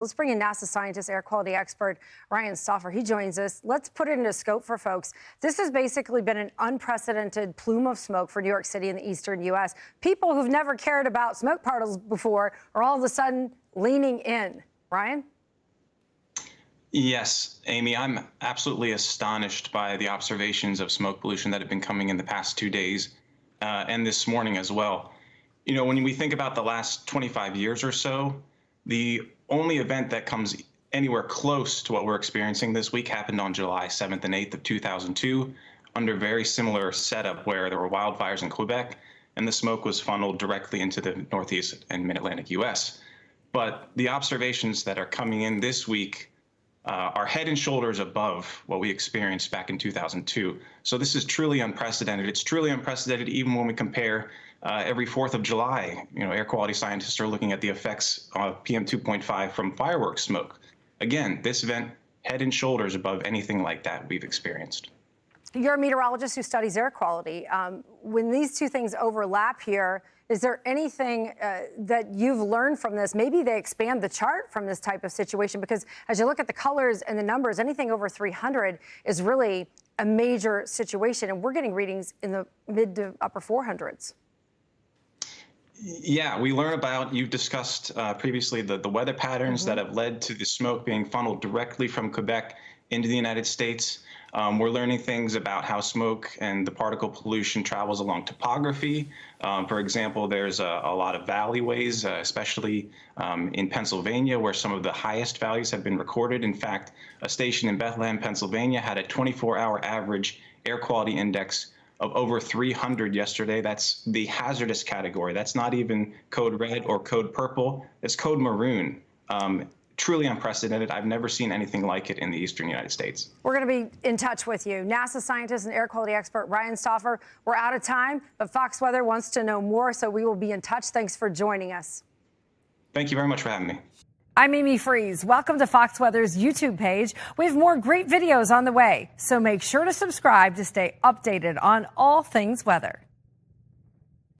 Let's bring in NASA scientist, air quality expert Ryan Stauffer. He joins us. Let's put it into scope for folks. This has basically been an unprecedented plume of smoke for New York City and the eastern U.S. People who've never cared about smoke particles before are all of a sudden leaning in. Ryan? Yes, Amy, I'm absolutely astonished by the observations of smoke pollution that have been coming in the past 2 days and this morning as well. You know, when we think about the last 25 years or so, the only event that comes anywhere close to what we're experiencing this week happened on July 7th and 8th of 2002 under very similar setup where there were wildfires in Quebec and the smoke was funneled directly into the Northeast and Mid-Atlantic U.S. But the observations that are coming in this week are head and shoulders above what we experienced back in 2002. So this is truly unprecedented. It's truly unprecedented even when we compare every 4th of July. You know, air quality scientists are looking at the effects of PM 2.5 from fireworks smoke. Again, this event head and shoulders above anything like that we've experienced. You're a meteorologist who studies air quality. When these two things overlap here, is there anything that you've learned from this? Maybe they expand the chart from this type of situation, because as you look at the colors and the numbers, anything over 300 is really a major situation, and we're getting readings in the mid to upper 400s. Yeah, we learn about, you've discussed previously the weather patterns that have led to the smoke being funneled directly from Quebec into the United States. We're learning things about how smoke and the particle pollution travels along topography. For example, there's a lot of valleyways, especially in Pennsylvania, where some of the highest values have been recorded. In fact, a station in Bethlehem, Pennsylvania had a 24-hour average air quality index of over 300 yesterday. That's the hazardous category. That's not even code red or code purple. It's code maroon. Truly unprecedented. I've never seen anything like it in the eastern United States. We're going to be in touch with you. NASA scientist and air quality expert Ryan Stauffer. We're out of time, but Fox Weather wants to know more, so we will be in touch. Thanks for joining us. Thank you very much for having me. I'm Amy Freeze. Welcome to Fox Weather's YouTube page. We have more great videos on the way, so make sure to subscribe to stay updated on all things weather.